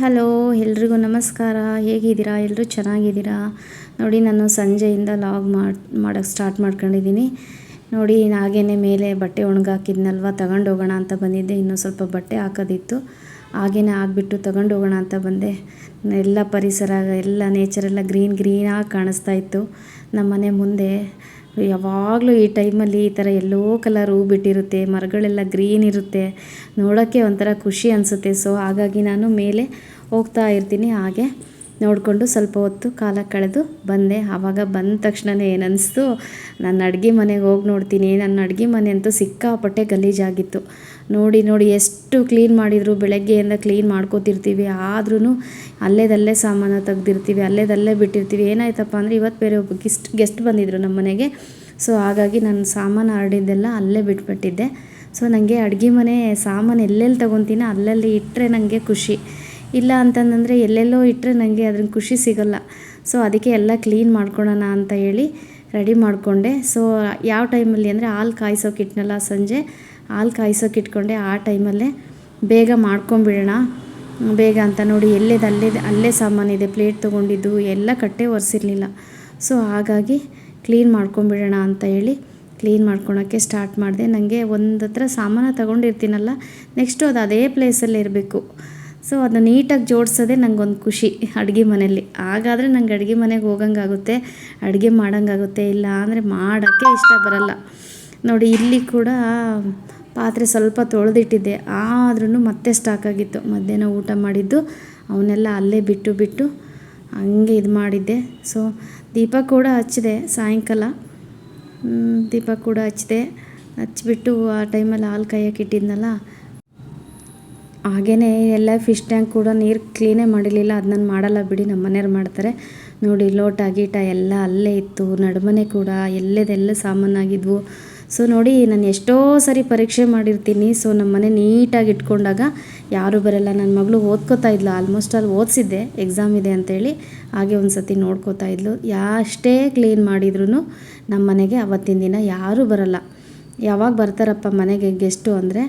Hello ಎಲ್ರಿಗೂ ನಮಸ್ಕಾರ. ಹೇಗಿದ್ದೀರಾ? ಎಲ್ಲರೂ ಚೆನ್ನಾಗಿದ್ದೀರಾ? ನೋಡಿ, ನಾನು ಸಂಜೆಯಿಂದ ಲಾಗ್ ಮಾಡೋಕ್ಕೆ ಸ್ಟಾರ್ಟ್ ಮಾಡ್ಕೊಂಡಿದ್ದೀನಿ. ನೋಡಿ, ಹಾಗೇ ಮೇಲೆ ಬಟ್ಟೆ ಒಣಗಾಕಿದ್ನಲ್ವ, ತಗೊಂಡೋಗೋಣ ಅಂತ ಬಂದಿದ್ದೆ. ಇನ್ನೂ ಸ್ವಲ್ಪ ಬಟ್ಟೆ ಹಾಕೋದಿತ್ತು, ಹಾಗೇ ಆಗಿಬಿಟ್ಟು ತಗೊಂಡೋಗೋಣ ಅಂತ ಬಂದೆ. ಎಲ್ಲ ಪರಿಸರ, ಎಲ್ಲ ನೇಚರೆಲ್ಲ ಗ್ರೀನಾಗಿ ಕಾಣಿಸ್ತಾ ಇತ್ತು. ನಮ್ಮ ಮನೆ ಮುಂದೆ ಯಾವಾಗಲೂ ಈ ಟೈಮಲ್ಲಿ ಈ ಥರ ಎಲ್ಲೋ ಕಲರ್ ಹೂ ಬಿಟ್ಟಿರುತ್ತೆ, ಮರಗಳೆಲ್ಲ ಗ್ರೀನ್ ಇರುತ್ತೆ, ನೋಡೋಕ್ಕೆ ಒಂಥರ ಖುಷಿ ಅನಿಸುತ್ತೆ. ಸೊ ಹಾಗಾಗಿ ನಾನು ಮೇಲೆ ಹೋಗ್ತಾ ಇರ್ತೀನಿ. ಹಾಗೆ ನೋಡಿಕೊಂಡು ಸ್ವಲ್ಪ ಹೊತ್ತು ಕಾಲ ಕಳೆದು ಬಂದೆ. ಆವಾಗ ಬಂದ ತಕ್ಷಣವೇ ಏನನ್ನಿಸ್ತು, ನನ್ನ ಅಡುಗೆ ಮನೆಗೆ ಹೋಗಿ ನೋಡ್ತೀನಿ. ನನ್ನ ಅಡುಗೆ ಮನೆ ಅಂತೂ ಸಿಕ್ಕಾಪಟ್ಟೆ ಗಲೀಜಾಗಿತ್ತು. ನೋಡಿ ಎಷ್ಟು ಕ್ಲೀನ್ ಮಾಡಿದ್ರು, ಬೆಳಗ್ಗೆಯಿಂದ ಕ್ಲೀನ್ ಮಾಡ್ಕೋತಿರ್ತೀವಿ, ಆದ್ರೂ ಅಲ್ಲೇದಲ್ಲೇ ಸಾಮಾನು ತೆಗ್ದಿರ್ತೀವಿ, ಅಲ್ಲೇದಲ್ಲೇ ಬಿಟ್ಟಿರ್ತೀವಿ. ಏನಾಯ್ತಪ್ಪ ಅಂದರೆ ಇವತ್ತು ಬೇರೆ ಒಬ್ಬ ಗೆಸ್ಟ್ ಬಂದಿದ್ದರು ನಮ್ಮ ಮನೆಗೆ. ಸೊ ಹಾಗಾಗಿ ನಾನು ಸಾಮಾನು ಹರಡಿದ್ದೆಲ್ಲ ಅಲ್ಲೇ ಬಿಟ್ಬಿಟ್ಟಿದ್ದೆ. ಸೊ ನನಗೆ ಅಡುಗೆ ಮನೆ ಸಾಮಾನು ಎಲ್ಲೆಲ್ಲಿ ತೊಗೊತೀನಿ ಅಲ್ಲಲ್ಲಿ ಇಟ್ಟರೆ ನನಗೆ ಖುಷಿ. ಇಲ್ಲ ಅಂತಂದರೆ ಎಲ್ಲೆಲ್ಲೋ ಇಟ್ಟರೆ ನನಗೆ ಅದ್ರ ಖುಷಿ ಸಿಗೋಲ್ಲ. ಸೊ ಅದಕ್ಕೆ ಎಲ್ಲ ಕ್ಲೀನ್ ಮಾಡ್ಕೊಳ್ಳೋಣ ಅಂತ ಹೇಳಿ ರೆಡಿ ಮಾಡಿಕೊಂಡೆ. ಸೊ ಯಾವ ಟೈಮಲ್ಲಿ ಅಂದರೆ ಹಾಲು ಕಾಯಿಸೋಕಿಟ್ನಲ್ಲ, ಸಂಜೆ ಹಾಲು ಕಾಯಿಸೋಕಿಟ್ಕೊಂಡೆ. ಆ ಟೈಮಲ್ಲೇ ಬೇಗ ಮಾಡ್ಕೊಂಬಿಡೋಣ ಬೇಗ ಅಂತ ನೋಡಿ, ಅಲ್ಲೇ ಸಾಮಾನಿದೆ, ಪ್ಲೇಟ್ ತೊಗೊಂಡಿದ್ದು ಎಲ್ಲ ಕಟ್ಟೆ ಒರೆಸಿರಲಿಲ್ಲ. ಸೊ ಹಾಗಾಗಿ ಕ್ಲೀನ್ ಮಾಡ್ಕೊಂಬಿಡೋಣ ಅಂತ ಹೇಳಿ ಕ್ಲೀನ್ ಮಾಡ್ಕೊಳೋಕ್ಕೆ ಸ್ಟಾರ್ಟ್ ಮಾಡಿದೆ. ನನಗೆ ಒಂದು ಹತ್ರ ಸಾಮಾನು ತೊಗೊಂಡಿರ್ತೀನಲ್ಲ, ನೆಕ್ಸ್ಟು ಅದು ಅದೇ ಪ್ಲೇಸಲ್ಲೇ ಇರಬೇಕು. ಸೊ ಅದನ್ನ ನೀಟಾಗಿ ಜೋಡಿಸೋದೇ ನನಗೊಂದು ಖುಷಿ ಅಡುಗೆ ಮನೆಯಲ್ಲಿ. ಹಾಗಾದರೆ ನಂಗೆ ಅಡುಗೆ ಮನೆಗೆ ಹೋಗಂಗಾಗುತ್ತೆ, ಅಡುಗೆ ಮಾಡೋಂಗಾಗುತ್ತೆ. ಇಲ್ಲ ಅಂದರೆ ಮಾಡೋಕ್ಕೆ ಇಷ್ಟ ಬರಲ್ಲ. ನೋಡಿ, ಇಲ್ಲಿ ಕೂಡ ಪಾತ್ರೆ ಸ್ವಲ್ಪ ತೊಳೆದಿಟ್ಟಿದ್ದೆ, ಆದ್ರೂ ಮತ್ತೆ ಸ್ಟಾಕ್ ಆಗಿತ್ತು. ಮಧ್ಯಾಹ್ನ ಊಟ ಮಾಡಿದ್ದು ಅವನ್ನೆಲ್ಲ ಅಲ್ಲೇ ಬಿಟ್ಟು ಹಂಗೆ ಇದು ಮಾಡಿದ್ದೆ. ಸೊ ದೀಪ ಕೂಡ ಹಚ್ಚಿದೆ ಸಾಯಂಕಾಲ, ದೀಪ ಕೂಡ ಹಚ್ಚಿಬಿಟ್ಟು ಆ ಟೈಮಲ್ಲಿ ಹಾಲು ಕಾಯೋಕೆ ಇಟ್ಟಿದ್ನಲ್ಲ. ಹಾಗೇ ಎಲ್ಲ ಫಿಶ್ ಟ್ಯಾಂಕ್ ಕೂಡ ನೀರು ಕ್ಲೀನೇ ಮಾಡಿರಲಿಲ್ಲ. ಅದು ನಾನು ಮಾಡಲ್ಲ ಬಿಡಿ, ನಮ್ಮ ಮನೆಯವ್ರು ಮಾಡ್ತಾರೆ. ನೋಡಿ, ಲೋಟ ಗೀಟ ಎಲ್ಲ ಅಲ್ಲೇ ಇತ್ತು. ನಡುಮನೆ ಕೂಡ ಎಲ್ಲೆದೆಲ್ಲ ಸಾಮಾನಾಗಿದ್ವು. ಸೊ ನೋಡಿ, ನಾನು ಎಷ್ಟೋ ಸರಿ ಪರೀಕ್ಷೆ ಮಾಡಿರ್ತೀನಿ. ಸೊ ನಮ್ಮ ಮನೆ ನೀಟಾಗಿ ಇಟ್ಕೊಂಡಾಗ ಯಾರೂ ಬರೋಲ್ಲ. ನನ್ನ ಮಗಳು ಓದ್ಕೋತಾ ಇದ್ಲು, ಆಲ್ಮೋಸ್ಟ್ ಅಲ್ಲಿ ಓದಿಸಿದ್ದೆ, ಎಕ್ಸಾಮ್ ಇದೆ ಅಂತೇಳಿ. ಹಾಗೆ ಒಂದು ಸತಿ ನೋಡ್ಕೋತಾ ಇದ್ಲು. ಎಷ್ಟೇ ಕ್ಲೀನ್ ಮಾಡಿದ್ರೂ ನಮ್ಮ ಮನೆಗೆ ಅವತ್ತಿನ ದಿನ ಯಾರೂ ಬರೋಲ್ಲ. ಯಾವಾಗ ಬರ್ತಾರಪ್ಪ ಮನೆಗೆ ಗೆಸ್ಟು ಅಂದರೆ,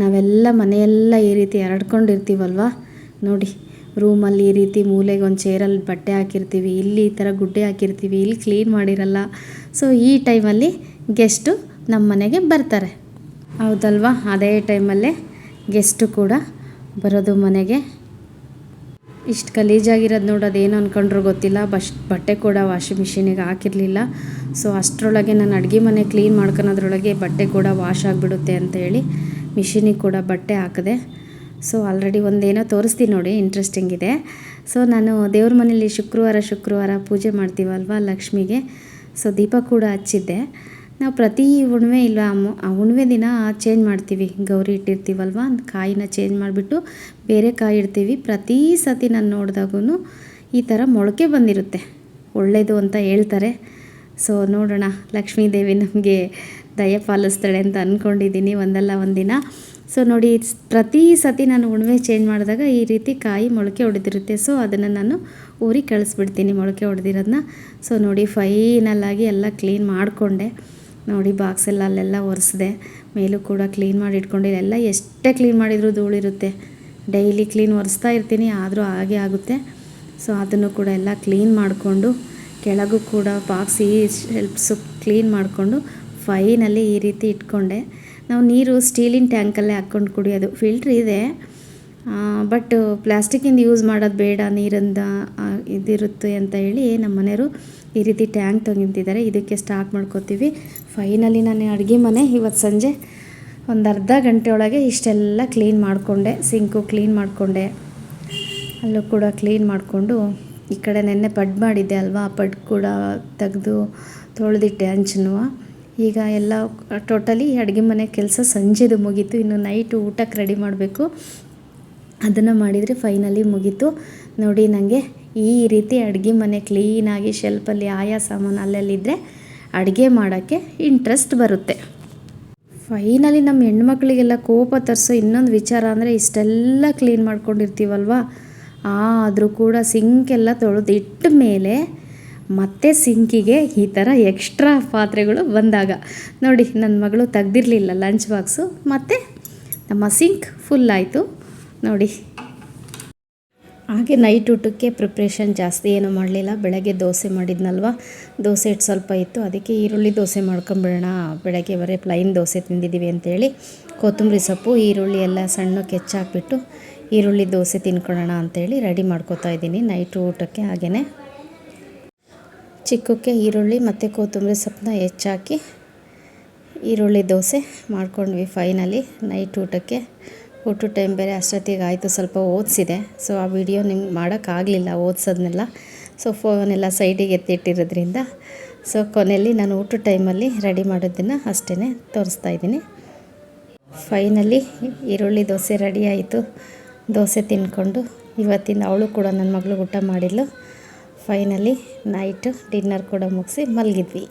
ನಾವೆಲ್ಲ ಮನೆಯೆಲ್ಲ ಈ ರೀತಿ ಹರಡ್ಕೊಂಡಿರ್ತೀವಲ್ವ. ನೋಡಿ, ರೂಮಲ್ಲಿ ಈ ರೀತಿ ಮೂಲೆಗೆ ಒಂದು ಚೇರಲ್ಲಿ ಬಟ್ಟೆ ಹಾಕಿರ್ತೀವಿ, ಇಲ್ಲಿ ಈ ಥರ ಗುಡ್ಡೆ ಹಾಕಿರ್ತೀವಿ, ಇಲ್ಲಿ ಕ್ಲೀನ್ ಮಾಡಿರಲ್ಲ. ಸೊ ಈ ಟೈಮಲ್ಲಿ ಗೆಸ್ಟು ನಮ್ಮ ಮನೆಗೆ ಬರ್ತಾರೆ, ಹೌದಲ್ವಾ? ಅದೇ ಟೈಮಲ್ಲೇ ಗೆಸ್ಟು ಕೂಡ ಬರೋದು ಮನೆಗೆ. ಇಷ್ಟು ಗಲೀಜಾಗಿರೋದು ನೋಡೋದು ಏನು ಅಂದ್ಕೊಂಡ್ರು ಗೊತ್ತಿಲ್ಲ. ಬಟ್ಟೆ ಕೂಡ ವಾಷಿಂಗ್ ಮಿಷಿನಿಗೆ ಹಾಕಿರಲಿಲ್ಲ. ಸೊ ಅಷ್ಟರೊಳಗೆ ನಾನು ಅಡುಗೆ ಮನೆ ಕ್ಲೀನ್ ಮಾಡ್ಕೊಳೋದ್ರೊಳಗೆ ಬಟ್ಟೆ ಕೂಡ ವಾಶ್ ಆಗಿಬಿಡುತ್ತೆ ಅಂತ ಹೇಳಿ ಮಿಷಿನಿಗೆ ಕೂಡ ಬಟ್ಟೆ ಹಾಕಿದೆ. ಸೊ ಆಲ್ರೆಡಿ ಒಂದೇನೋ ತೋರಿಸ್ತೀನಿ ನೋಡಿ, ಇಂಟ್ರೆಸ್ಟಿಂಗ್ ಇದೆ. ಸೊ ನಾನು ದೇವ್ರ ಮನೇಲಿ ಶುಕ್ರವಾರ ಪೂಜೆ ಮಾಡ್ತೀವಲ್ವ ಲಕ್ಷ್ಮಿಗೆ. ಸೊ ದೀಪ ಕೂಡ ಹಚ್ಚಿದ್ದೆ. ನಾವು ಪ್ರತಿ ಹುಣ್ಣಿಮೆ ಇಲ್ಲ ಆ ಹುಣ್ಣಿಮೆ ದಿನ ಚೇಂಜ್ ಮಾಡ್ತೀವಿ, ಗೌರಿ ಇಟ್ಟಿರ್ತೀವಲ್ವ, ಕಾಯಿನ ಚೇಂಜ್ ಮಾಡಿಬಿಟ್ಟು ಬೇರೆ ಕಾಯಿ ಇಡ್ತೀವಿ. ಪ್ರತಿ ಸತಿ ನಾನು ನೋಡಿದಾಗೂ ಈ ಥರ ಮೊಳಕೆ ಬಂದಿರುತ್ತೆ, ಒಳ್ಳೆಯದು ಅಂತ ಹೇಳ್ತಾರೆ. ಸೊ ನೋಡೋಣ, ಲಕ್ಷ್ಮೀ ದೇವಿ ನಮಗೆ ದಯ ಪಾಲಿಸ್ತಾಳೆ ಅಂತ ಅಂದ್ಕೊಂಡಿದ್ದೀನಿ ಒಂದಲ್ಲ ಒಂದಿನ. ಸೊ ನೋಡಿ, ಪ್ರತಿ ಸತಿ ನಾನು ಹುಣ್ಣಿಮೆ ಚೇಂಜ್ ಮಾಡಿದಾಗ ಈ ರೀತಿ ಕಾಯಿ ಮೊಳಕೆ ಹೊಡೆದಿರುತ್ತೆ. ಸೊ ಅದನ್ನು ನಾನು ಊರಿಗೆ ಕಳಿಸ್ಬಿಡ್ತೀನಿ, ಮೊಳಕೆ ಹೊಡೆದಿರೋದನ್ನ. ಸೊ ನೋಡಿ, ಫೈನಲ್ಲಾಗಿ ಎಲ್ಲ ಕ್ಲೀನ್ ಮಾಡಿಕೊಂಡೆ. ನೋಡಿ, ಬಾಕ್ಸೆಲ್ಲ ಅಲ್ಲೆಲ್ಲ ಒರೆಸಿದೆ, ಮೇಲೂ ಕೂಡ ಕ್ಲೀನ್ ಮಾಡಿ ಇಟ್ಕೊಂಡಿದ್ದೆ. ಎಲ್ಲ ಎಷ್ಟೇ ಕ್ಲೀನ್ ಮಾಡಿದರೂ ಧೂಳಿರುತ್ತೆ. ಡೈಲಿ ಕ್ಲೀನ್ ಒರೆಸ್ತಾ ಇರ್ತೀನಿ, ಆದರೂ ಹಾಗೆ ಆಗುತ್ತೆ. ಸೊ ಅದನ್ನು ಕೂಡ ಎಲ್ಲ ಕ್ಲೀನ್ ಮಾಡಿಕೊಂಡು, ಕೆಳಗೂ ಕೂಡ ಬಾಕ್ಸ್ ಈ ಶೆಲ್ಫ್ಸು ಕ್ಲೀನ್ ಮಾಡಿಕೊಂಡು ಫೈನಲ್ಲಿ ಈ ರೀತಿ ಇಟ್ಕೊಂಡೆ. ನಾವು ನೀರು ಸ್ಟೀಲಿನ ಟ್ಯಾಂಕಲ್ಲೇ ಹಾಕ್ಕೊಂಡು ಕುಡಿಯೋದು. ಫಿಲ್ಟ್ರ್ ಇದೆ, ಬಟ್ ಪ್ಲಾಸ್ಟಿಕ್ಕಿಂದ ಯೂಸ್ ಮಾಡೋದು ಬೇಡ, ನೀರಿಂದ ಇದಿರುತ್ತೆ ಅಂತ ಹೇಳಿ ನಮ್ಮ ಮನೆಯವರು ಈ ರೀತಿ ಟ್ಯಾಂಕ್ ತೊಗೊಂತಿದ್ದಾರೆ. ಇದಕ್ಕೆ ಸ್ಟಾರ್ಟ್ ಮಾಡ್ಕೋತೀವಿ. ಫೈನಲಿ ನಾನು ಅಡುಗೆ ಮನೆ ಇವತ್ತು ಸಂಜೆ ಒಂದು ಅರ್ಧ ಗಂಟೆ ಒಳಗೆ ಇಷ್ಟೆಲ್ಲ ಕ್ಲೀನ್ ಮಾಡಿಕೊಂಡೆ. ಸಿಂಕು ಕ್ಲೀನ್ ಮಾಡಿಕೊಂಡೆ, ಅಲ್ಲೂ ಕೂಡ ಕ್ಲೀನ್ ಮಾಡಿಕೊಂಡು, ಈ ಕಡೆ ನೆನ್ನೆ ಪಡ್ ಮಾಡಿದ್ದೆ ಅಲ್ವಾ, ಆ ಪಡ್ ಕೂಡ ತೆಗೆದು ತೊಳೆದಿಟ್ಟೆ ಹಂಚನ್ನು. ಈಗ ಎಲ್ಲ ಟೋಟಲಿ ಅಡುಗೆ ಮನೆ ಕೆಲಸ ಸಂಜೆದು ಮುಗೀತು. ಇನ್ನು ನೈಟು ಊಟಕ್ಕೆ ರೆಡಿ ಮಾಡಬೇಕು, ಅದನ್ನು ಮಾಡಿದರೆ ಫೈನಲಿ ಮುಗೀತು. ನೋಡಿ, ನನಗೆ ಈ ರೀತಿ ಅಡುಗೆ ಮನೆ ಕ್ಲೀನಾಗಿ ಶೆಲ್ಫಲ್ಲಿ ಆಯಾ ಸಾಮಾನು ಅಲ್ಲಲ್ಲಿದ್ದರೆ ಅಡುಗೆ ಮಾಡೋಕ್ಕೆ ಇಂಟ್ರೆಸ್ಟ್ ಬರುತ್ತೆ. ಫೈನಲಿ ನಮ್ಮ ಹೆಣ್ಮಕ್ಳಿಗೆಲ್ಲ ಕೋಪ ತರಿಸೋ ಇನ್ನೊಂದು ವಿಚಾರ ಅಂದರೆ, ಇಷ್ಟೆಲ್ಲ ಕ್ಲೀನ್ ಮಾಡ್ಕೊಂಡಿರ್ತೀವಲ್ವ, ಆದರೂ ಕೂಡ ಸಿಂಕೆಲ್ಲ ತೊಳೆದು ಇಟ್ಟ ಮೇಲೆ ಮತ್ತೆ ಸಿಂಕಿಗೆ ಈ ಥರ ಎಕ್ಸ್ಟ್ರಾ ಪಾತ್ರೆಗಳು ಬಂದಾಗ ನೋಡಿ, ನನ್ನ ಮಗಳು ತೆಗ್ದಿರಲಿಲ್ಲ ಲಂಚ್ ಬಾಕ್ಸು, ಮತ್ತು ನಮ್ಮ ಸಿಂಕ್ ಫುಲ್ ಆಯಿತು ನೋಡಿ. ಹಾಗೆ ನೈಟ್ ಊಟಕ್ಕೆ ಪ್ರಿಪ್ರೇಷನ್ ಜಾಸ್ತಿ ಏನೂ ಮಾಡಲಿಲ್ಲ. ಬೆಳಗ್ಗೆ ದೋಸೆ ಮಾಡಿದ್ನಲ್ವ, ದೋಸೆ ಹಿಟ್ಟು ಸ್ವಲ್ಪ ಇತ್ತು, ಅದಕ್ಕೆ ಈರುಳ್ಳಿ ದೋಸೆ ಮಾಡ್ಕೊಂಬಿಡೋಣ, ಬೆಳಗ್ಗೆ ಬರೀ ಪ್ಲೈನ್ ದೋಸೆ ತಿಂದಿದ್ದೀವಿ ಅಂತೇಳಿ ಕೊತ್ತಂಬರಿ ಸೊಪ್ಪು ಈರುಳ್ಳಿ ಎಲ್ಲ ಸಣ್ಣಕ್ಕೆ ಹೆಚ್ಚಾಕ್ಬಿಟ್ಟು ಈರುಳ್ಳಿ ದೋಸೆ ತಿನ್ಕೊಳ್ಳೋಣ ಅಂಥೇಳಿ ರೆಡಿ ಮಾಡ್ಕೋತಾ ಇದ್ದೀನಿ ನೈಟ್ ಊಟಕ್ಕೆ. ಹಾಗೆಯೇ ಚಿಕ್ಕಕ್ಕೆ ಈರುಳ್ಳಿ ಮತ್ತು ಕೊತ್ತಂಬರಿ ಸೊಪ್ಪನ್ನ ಹೆಚ್ಚಾಕಿ ಈರುಳ್ಳಿ ದೋಸೆ ಮಾಡ್ಕೊಂಡ್ವಿ ಫೈನಲಿ ನೈಟ್ ಊಟಕ್ಕೆ. ಊಟದ ಟೈಮ್ ಬೇರೆ ಅಷ್ಟೊತ್ತಿಗೆ ಆಯಿತು, ಸ್ವಲ್ಪ ಓದಿಸಿದೆ. ಸೊ ಆ ವಿಡಿಯೋ ನಿಮ್ಗೆ ಮಾಡೋಕ್ಕಾಗಲಿಲ್ಲ ಓದಿಸೋದನ್ನೆಲ್ಲ, ಸೊ ಫೋನೆಲ್ಲ ಸೈಡಿಗೆ ಎತ್ತಿಟ್ಟಿರೋದ್ರಿಂದ. ಸೊ ಕೊನೆಯಲ್ಲಿ ನಾನು ಊಟದ ಟೈಮಲ್ಲಿ ರೆಡಿ ಮಾಡೋದನ್ನು ಅಷ್ಟೇ ತೋರಿಸ್ತಾ ಇದ್ದೀನಿ. ಫೈನಲಿ ಈರುಳ್ಳಿ ದೋಸೆ ರೆಡಿ ಆಯಿತು. ದೋಸೆ ತಿಂದ್ಕೊಂಡು ಇವತ್ತಿನ ಅವಳು ಕೂಡ ನನ್ನ ಮಗಳು ಊಟ ಮಾಡಿದ್ಲು. ಫೈನಲಿ ನೈಟು ಡಿನ್ನರ್ ಕೂಡ ಮುಗಿಸಿ ಮಲಗಿದ್ವಿ.